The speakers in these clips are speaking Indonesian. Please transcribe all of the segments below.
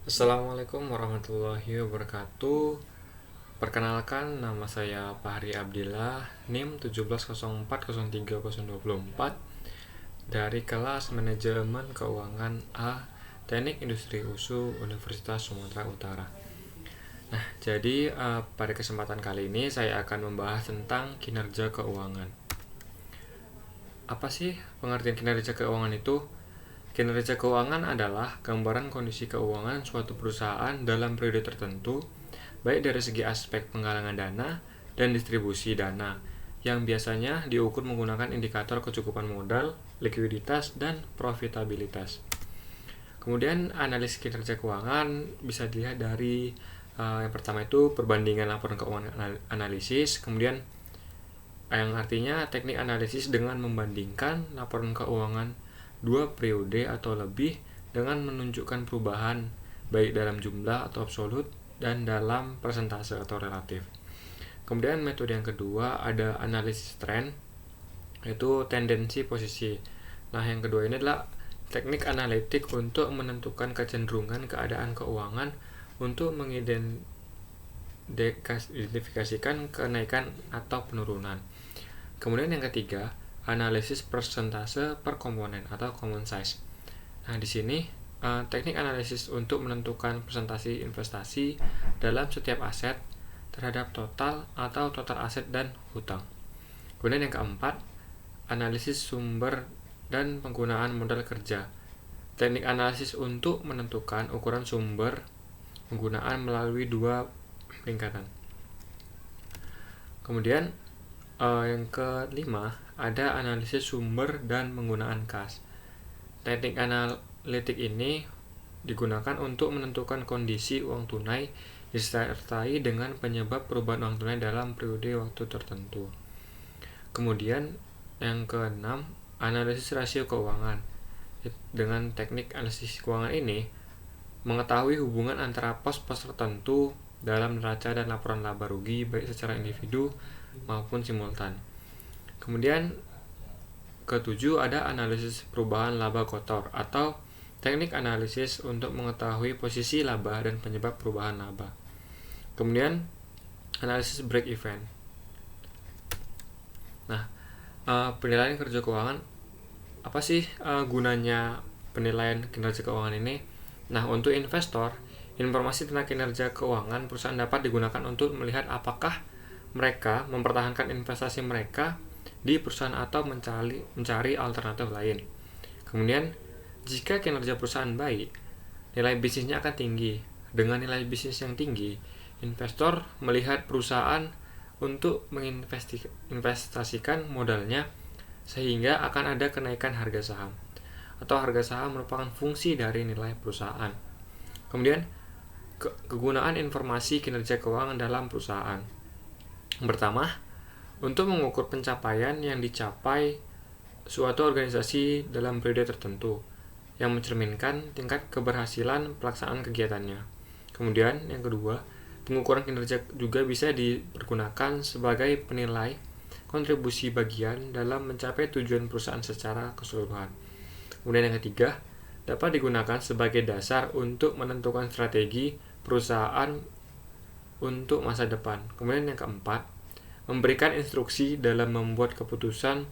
Assalamualaikum warahmatullahi wabarakatuh. Perkenalkan, nama saya Fahri Abdillah, NIM 1704032024 dari kelas Manajemen Keuangan A, Teknik Industri USU, Universitas Sumatera Utara. Nah, jadi pada kesempatan kali ini saya akan membahas tentang kinerja keuangan. Apa sih pengertian kinerja keuangan itu? Kinerja keuangan adalah gambaran kondisi keuangan suatu perusahaan dalam periode tertentu, baik dari segi aspek penggalangan dana dan distribusi dana, yang biasanya diukur menggunakan indikator kecukupan modal, likuiditas, dan profitabilitas. Kemudian analisis kinerja keuangan bisa dilihat dari yang pertama itu perbandingan laporan keuangan analisis, kemudian yang artinya teknik analisis dengan membandingkan laporan keuangan 2 periode atau lebih dengan menunjukkan perubahan baik dalam jumlah atau absolut dan dalam persentase atau relatif. Kemudian metode yang kedua ada analisis tren, yaitu tendensi posisi. Nah, yang kedua ini adalah teknik analitik untuk menentukan kecenderungan keadaan keuangan untuk mengidentifikasikan kenaikan atau penurunan. Kemudian yang ketiga, analisis persentase per komponen atau common size. Nah, di sini teknik analisis untuk menentukan persentase investasi dalam setiap aset terhadap total atau total aset dan hutang. Kemudian yang keempat, analisis sumber dan penggunaan modal kerja. Teknik analisis untuk menentukan ukuran sumber penggunaan melalui 2 tingkatan. Kemudian yang kelima, ada analisis sumber dan penggunaan kas. Teknik analitik ini digunakan untuk menentukan kondisi uang tunai disertai dengan penyebab perubahan uang tunai dalam periode waktu tertentu. Kemudian yang keenam, analisis rasio keuangan. Dengan teknik analisis keuangan ini mengetahui hubungan antara pos-pos tertentu dalam neraca dan laporan laba rugi baik secara individu maupun simultan. Kemudian ketujuh, ada analisis perubahan laba kotor atau teknik analisis untuk mengetahui posisi laba dan penyebab perubahan laba. Kemudian analisis break even. Nah, penilaian kinerja keuangan, apa sih gunanya penilaian kinerja keuangan ini? Nah, untuk investor, informasi tentang kinerja keuangan perusahaan dapat digunakan untuk melihat apakah mereka mempertahankan investasi mereka di perusahaan atau mencari alternatif lain. Kemudian, jika kinerja perusahaan baik, nilai bisnisnya akan tinggi. Dengan nilai bisnis yang tinggi, investor melihat perusahaan untuk menginvestasikan modalnya sehingga akan ada kenaikan harga saham. Atau harga saham merupakan fungsi dari nilai perusahaan. Kemudian, kegunaan informasi kinerja keuangan dalam perusahaan. Yang pertama, untuk mengukur pencapaian yang dicapai suatu organisasi dalam periode tertentu yang mencerminkan tingkat keberhasilan pelaksanaan kegiatannya. Kemudian yang kedua, pengukuran kinerja juga bisa dipergunakan sebagai penilai kontribusi bagian dalam mencapai tujuan perusahaan secara keseluruhan. Kemudian yang ketiga, dapat digunakan sebagai dasar untuk menentukan strategi perusahaan untuk masa depan. Kemudian yang keempat, memberikan instruksi dalam membuat keputusan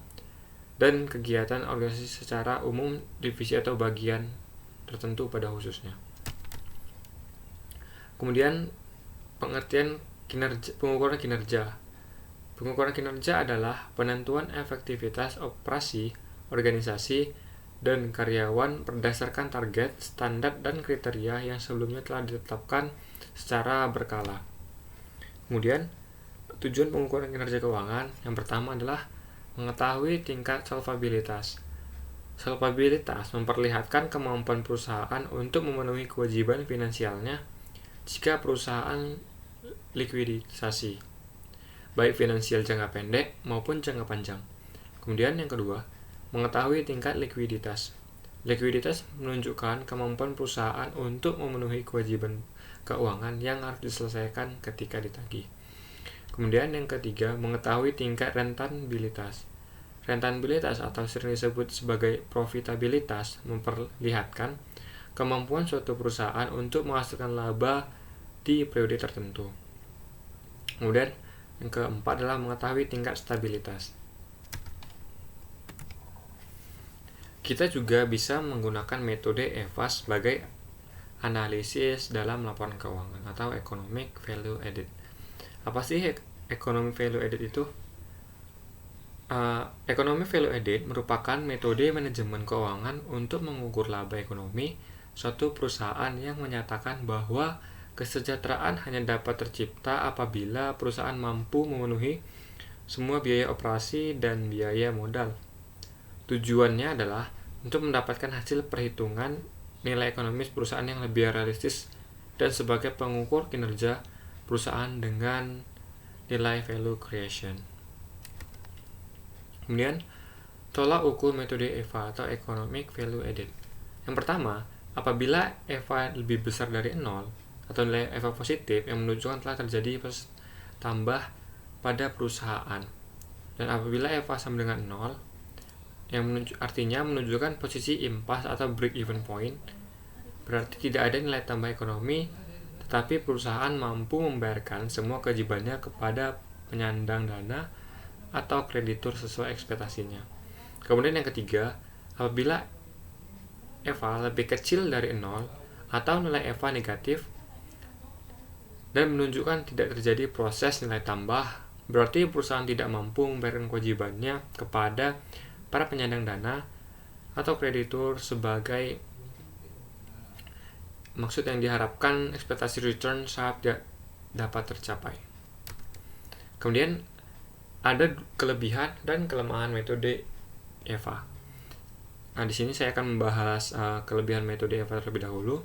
dan kegiatan organisasi secara umum, divisi atau bagian tertentu pada khususnya. Kemudian pengertian pengukuran kinerja. Pengukuran kinerja adalah penentuan efektivitas operasi organisasi dan karyawan berdasarkan target, standar, dan kriteria yang sebelumnya telah ditetapkan secara berkala. Kemudian, tujuan pengukuran kinerja keuangan yang pertama adalah mengetahui tingkat solvabilitas. Solvabilitas memperlihatkan kemampuan perusahaan untuk memenuhi kewajiban finansialnya jika perusahaan likuidisasi, baik finansial jangka pendek maupun jangka panjang. Kemudian yang kedua, mengetahui tingkat likuiditas. Likuiditas menunjukkan kemampuan perusahaan untuk memenuhi kewajiban keuangan yang harus diselesaikan ketika ditagih. Kemudian yang ketiga, mengetahui tingkat rentabilitas. Rentabilitas atau sering disebut sebagai profitabilitas memperlihatkan kemampuan suatu perusahaan untuk menghasilkan laba di periode tertentu. Kemudian yang keempat adalah mengetahui tingkat stabilitas. Kita juga bisa menggunakan metode EVA sebagai analisis dalam laporan keuangan atau Economic Value Added. Apa sih Economic Value Added itu? Economic Value Added merupakan metode manajemen keuangan untuk mengukur laba ekonomi suatu perusahaan yang menyatakan bahwa kesejahteraan hanya dapat tercipta apabila perusahaan mampu memenuhi semua biaya operasi dan biaya modal. Tujuannya adalah untuk mendapatkan hasil perhitungan nilai ekonomis perusahaan yang lebih realistis dan sebagai pengukur kinerja perusahaan dengan nilai value creation. Kemudian, tolak ukur metode EVA atau Economic Value Added. Yang pertama, apabila EVA lebih besar dari 0 atau nilai EVA positif yang menunjukkan telah terjadi proses tambah pada perusahaan. Dan apabila EVA sama dengan 0, yang artinya menunjukkan posisi impasse atau break even point, berarti tidak ada nilai tambah ekonomi, tetapi perusahaan mampu membayarkan semua kewajibannya kepada penyandang dana atau kreditur sesuai ekspektasinya. Kemudian yang ketiga, apabila EVA lebih kecil dari 0 atau nilai EVA negatif dan menunjukkan tidak terjadi proses nilai tambah, berarti perusahaan tidak mampu membayarkan kewajibannya kepada para penyandang dana atau kreditur sebagai maksud yang diharapkan ekspektasi return saat tidak dapat tercapai. Kemudian ada kelebihan dan kelemahan metode EVA. Nah, di sini saya akan membahas kelebihan metode EVA terlebih dahulu.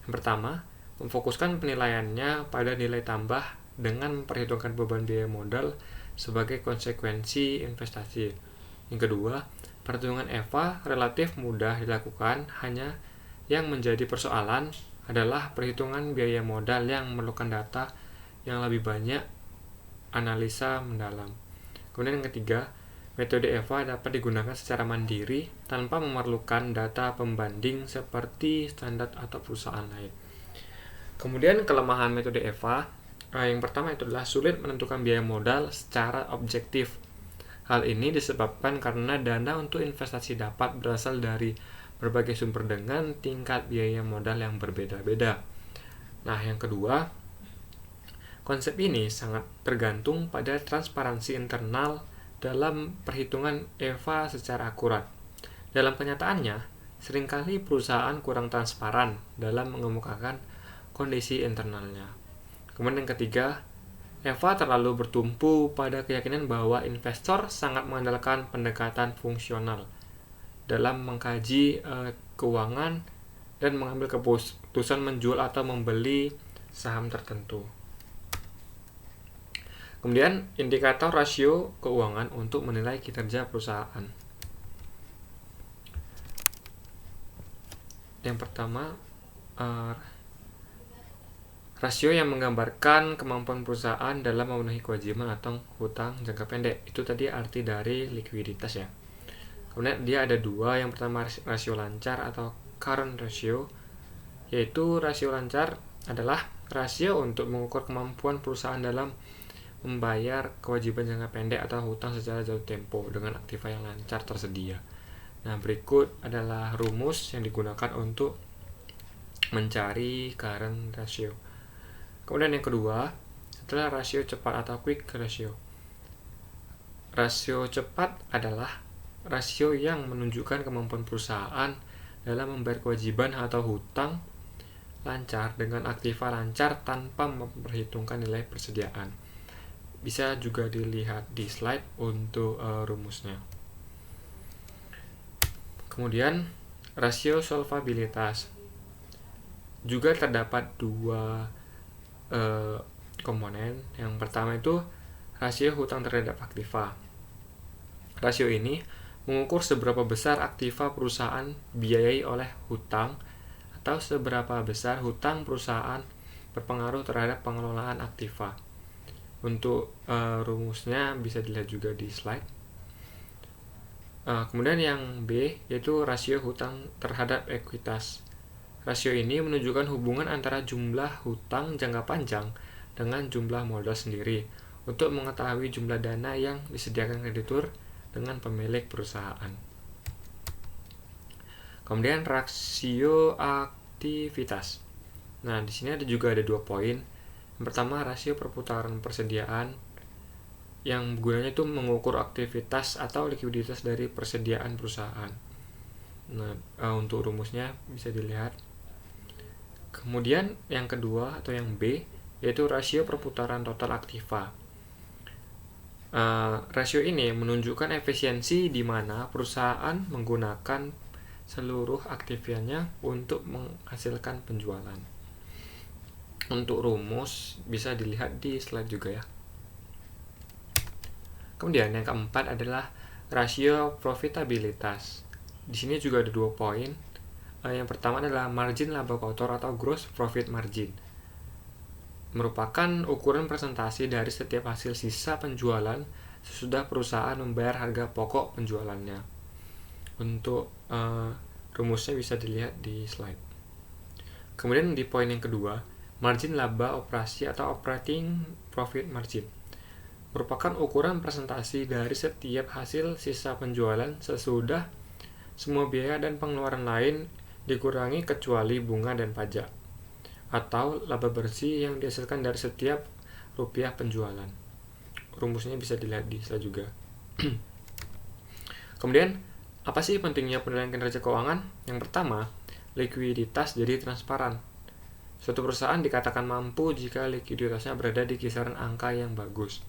Yang pertama, memfokuskan penilaiannya pada nilai tambah dengan memperhitungkan beban biaya modal sebagai konsekuensi investasi. Yang kedua, perhitungan EVA relatif mudah dilakukan, hanya yang menjadi persoalan adalah perhitungan biaya modal yang memerlukan data yang lebih banyak analisa mendalam. Kemudian yang ketiga, metode EVA dapat digunakan secara mandiri tanpa memerlukan data pembanding seperti standar atau perusahaan lain. Kemudian kelemahan metode EVA, yang pertama itu adalah sulit menentukan biaya modal secara objektif. Hal ini disebabkan karena dana untuk investasi dapat berasal dari berbagai sumber dengan tingkat biaya modal yang berbeda-beda. Nah, yang kedua, konsep ini sangat tergantung pada transparansi internal dalam perhitungan EVA secara akurat. Dalam kenyataannya, seringkali perusahaan kurang transparan dalam mengemukakan kondisi internalnya. Kemudian yang ketiga, EVA terlalu bertumpu pada keyakinan bahwa investor sangat mengandalkan pendekatan fungsional dalam mengkaji keuangan dan mengambil keputusan menjual atau membeli saham tertentu. Kemudian, indikator rasio keuangan untuk menilai kinerja perusahaan. Yang pertama, rasio yang menggambarkan kemampuan perusahaan dalam memenuhi kewajiban atau hutang jangka pendek. Itu tadi arti dari likuiditas ya. Kemudian dia ada dua. Yang pertama rasio lancar atau current ratio, yaitu rasio lancar adalah rasio untuk mengukur kemampuan perusahaan dalam membayar kewajiban jangka pendek atau hutang secara jatuh tempo dengan aktiva yang lancar tersedia. Nah, berikut adalah rumus yang digunakan untuk mencari current ratio. Kemudian yang kedua adalah rasio cepat atau quick ratio. Rasio cepat adalah rasio yang menunjukkan kemampuan perusahaan dalam membayar kewajiban atau hutang lancar dengan aktiva lancar tanpa memperhitungkan nilai persediaan. Bisa juga dilihat di slide untuk rumusnya. Kemudian rasio solvabilitas. Juga terdapat dua komponen. Yang pertama itu rasio hutang terhadap aktiva. Rasio ini mengukur seberapa besar aktiva perusahaan biayai oleh hutang atau seberapa besar hutang perusahaan berpengaruh terhadap pengelolaan aktiva. Untuk rumusnya bisa dilihat juga di slide. Kemudian yang B yaitu rasio hutang terhadap ekuitas. Rasio ini menunjukkan hubungan antara jumlah hutang jangka panjang dengan jumlah modal sendiri untuk mengetahui jumlah dana yang disediakan kreditur dengan pemilik perusahaan. Kemudian rasio aktivitas. Nah, di sini juga ada 2 poin. Yang pertama, rasio perputaran persediaan yang gunanya itu mengukur aktivitas atau likuiditas dari persediaan perusahaan. Nah, untuk rumusnya bisa dilihat. Kemudian yang kedua atau yang B yaitu rasio perputaran total aktiva. Rasio ini menunjukkan efisiensi di mana perusahaan menggunakan seluruh aktifnya untuk menghasilkan penjualan. Untuk rumus bisa dilihat di slide juga ya. Kemudian yang keempat adalah rasio profitabilitas. Di sini juga ada 2 poin. Yang pertama adalah margin laba kotor atau gross profit margin. Merupakan ukuran presentasi dari setiap hasil sisa penjualan sesudah perusahaan membayar harga pokok penjualannya. Untuk rumusnya bisa dilihat di slide. Kemudian di poin yang kedua, margin laba operasi atau operating profit margin. Merupakan ukuran presentasi dari setiap hasil sisa penjualan sesudah semua biaya dan pengeluaran lain dikurangi kecuali bunga dan pajak, atau laba bersih yang dihasilkan dari setiap rupiah penjualan. Rumusnya bisa dilihat di slide juga. Kemudian, apa sih pentingnya penilaian kinerja keuangan? Yang pertama, likuiditas jadi transparan. Suatu perusahaan dikatakan mampu jika likuiditasnya berada di kisaran angka yang bagus.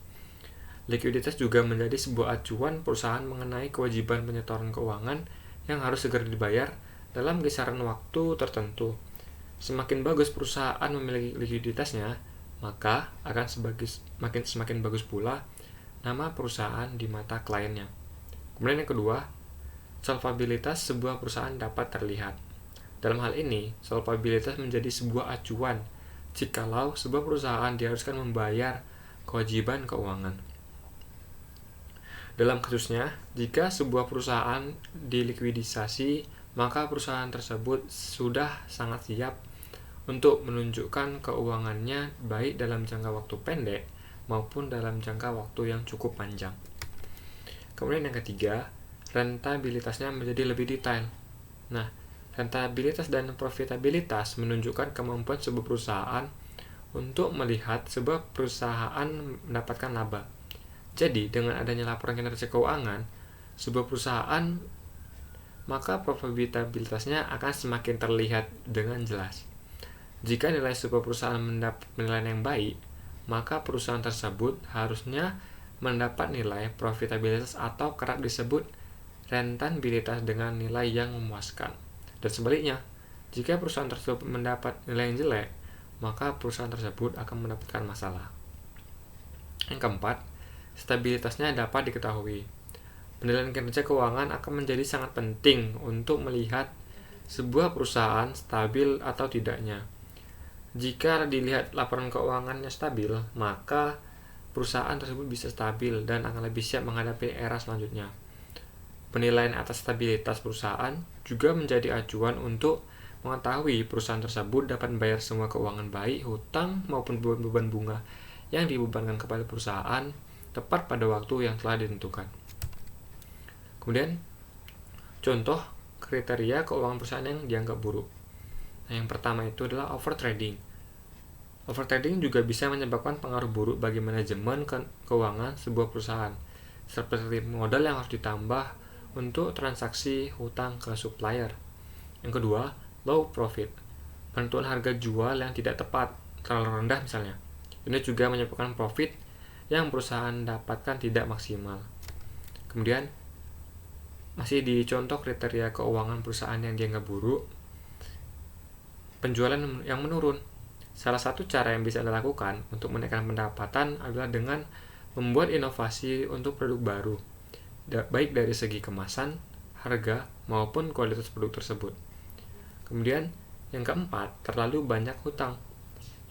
Likuiditas juga menjadi sebuah acuan perusahaan mengenai kewajiban penyetoran keuangan yang harus segera dibayar dalam kisaran waktu tertentu. Semakin bagus perusahaan memiliki likuiditasnya, maka akan semakin bagus pula nama perusahaan di mata kliennya. Kemudian yang kedua, solvabilitas sebuah perusahaan dapat terlihat. Dalam hal ini, solvabilitas menjadi sebuah acuan jikalau sebuah perusahaan diharuskan membayar kewajiban keuangan. Dalam kasusnya, jika sebuah perusahaan dilikuidisasi, maka perusahaan tersebut sudah sangat siap untuk menunjukkan keuangannya baik dalam jangka waktu pendek maupun dalam jangka waktu yang cukup panjang. Kemudian yang ketiga, rentabilitasnya menjadi lebih detail. Nah, rentabilitas dan profitabilitas menunjukkan kemampuan sebuah perusahaan untuk melihat sebuah perusahaan mendapatkan laba. Jadi, dengan adanya laporan kinerja keuangan sebuah perusahaan, maka profitabilitasnya akan semakin terlihat dengan jelas. Jika nilai sebuah perusahaan mendapat penilaian yang baik, maka perusahaan tersebut harusnya mendapat nilai profitabilitas atau kerap disebut rentabilitas dengan nilai yang memuaskan. Dan sebaliknya, jika perusahaan tersebut mendapat nilai yang jelek, maka perusahaan tersebut akan mendapatkan masalah. Yang keempat, stabilitasnya dapat diketahui. Penilaian kinerja keuangan akan menjadi sangat penting untuk melihat sebuah perusahaan stabil atau tidaknya. Jika dilihat laporan keuangannya stabil, maka perusahaan tersebut bisa stabil dan akan lebih siap menghadapi era selanjutnya. Penilaian atas stabilitas perusahaan juga menjadi acuan untuk mengetahui perusahaan tersebut dapat membayar semua keuangan baik, hutang maupun beban bunga yang dibebankan kepada perusahaan tepat pada waktu yang telah ditentukan. Kemudian, contoh kriteria keuangan perusahaan yang dianggap buruk. Nah, yang pertama itu adalah overtrading. Overtrading juga bisa menyebabkan pengaruh buruk bagi manajemen keuangan sebuah perusahaan, seperti modal yang harus ditambah untuk transaksi hutang ke supplier. Yang kedua, low profit. Penentuan harga jual yang tidak tepat, terlalu rendah misalnya. Ini juga menyebabkan profit yang perusahaan dapatkan tidak maksimal. Kemudian, masih di contoh kriteria keuangan perusahaan yang dianggap buruk, penjualan yang menurun. Salah satu cara yang bisa Anda lakukan untuk menaikkan pendapatan adalah dengan membuat inovasi untuk produk baru, baik dari segi kemasan, harga, maupun kualitas produk tersebut. Kemudian, yang keempat, terlalu banyak hutang.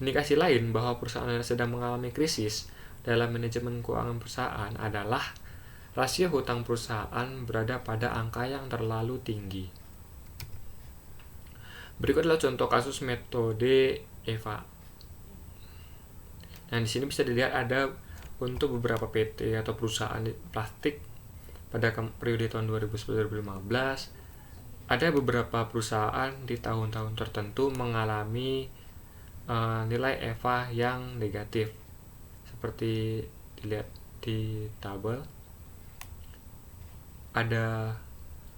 Indikasi lain bahwa perusahaan Anda sedang mengalami krisis dalam manajemen keuangan perusahaan adalah rasio hutang perusahaan berada pada angka yang terlalu tinggi. Berikut adalah contoh kasus metode EVA. Nah, di sini bisa dilihat ada untuk beberapa PT atau perusahaan plastik pada periode tahun 2011-2015. Ada beberapa perusahaan di tahun-tahun tertentu mengalami nilai EVA yang negatif, seperti dilihat di tabel. Ada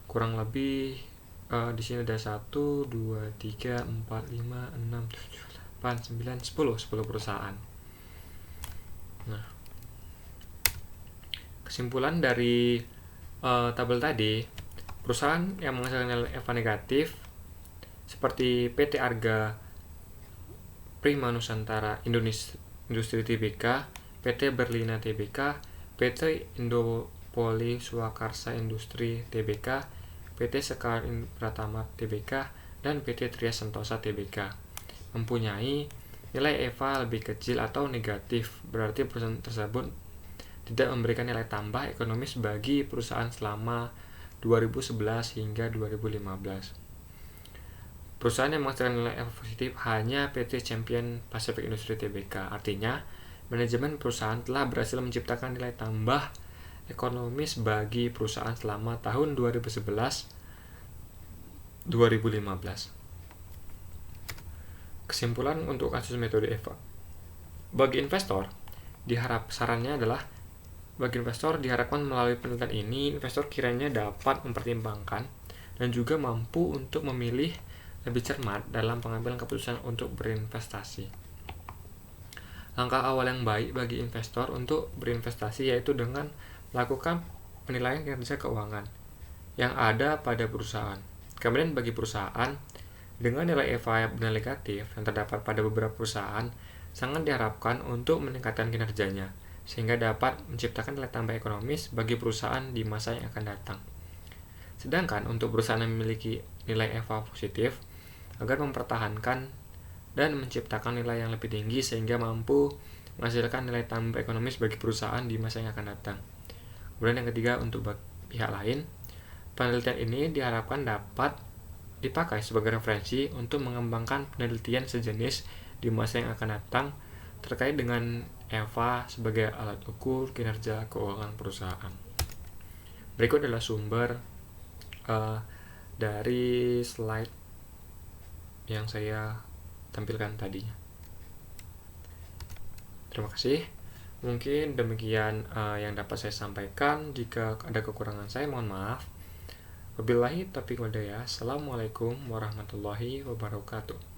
kurang lebih di sini ada 1, 2, 3, 4, 5, 6, 7, 8, 9, 10 perusahaan. Nah, kesimpulan dari tabel tadi, perusahaan yang menghasilkan nilai EVA negatif seperti PT Arga Prima Nusantara Industri Tbk, PT Berlina Tbk, PT Indopoli Swakarsa Industri Tbk, PT Sekar Pratama Tbk, dan PT Trias Sentosa Tbk mempunyai nilai EVA lebih kecil atau negatif, berarti perusahaan tersebut tidak memberikan nilai tambah ekonomis bagi perusahaan selama 2011 hingga 2015. Perusahaan yang menghasilkan nilai EVA positif hanya PT Champion Pacific Industry Tbk. Artinya, manajemen perusahaan telah berhasil menciptakan nilai tambah ekonomis bagi perusahaan selama tahun 2011-2015. Kesimpulan untuk kasus metode EVA. Bagi investor, diharapkan melalui penelitian ini, investor kiranya dapat mempertimbangkan dan juga mampu untuk memilih lebih cermat dalam pengambilan keputusan untuk berinvestasi. Langkah awal yang baik bagi investor untuk berinvestasi yaitu dengan melakukan penilaian kinerja keuangan yang ada pada perusahaan. Kemudian bagi perusahaan dengan nilai EVA negatif yang terdapat pada beberapa perusahaan, sangat diharapkan untuk meningkatkan kinerjanya sehingga dapat menciptakan nilai tambah ekonomis bagi perusahaan di masa yang akan datang. Sedangkan untuk perusahaan yang memiliki nilai EVA positif, agar mempertahankan dan menciptakan nilai yang lebih tinggi sehingga mampu menghasilkan nilai tambah ekonomis bagi perusahaan di masa yang akan datang. Kemudian yang ketiga, untuk pihak lain, penelitian ini diharapkan dapat dipakai sebagai referensi untuk mengembangkan penelitian sejenis di masa yang akan datang terkait dengan EVA sebagai alat ukur kinerja keuangan perusahaan. Berikut adalah sumber dari slide yang saya tampilkan tadinya. Terima kasih. Mungkin demikian yang dapat saya sampaikan. Jika ada kekurangan saya, mohon maaf. Wabillahi taufiq wal hidayah. Assalamualaikum warahmatullahi wabarakatuh.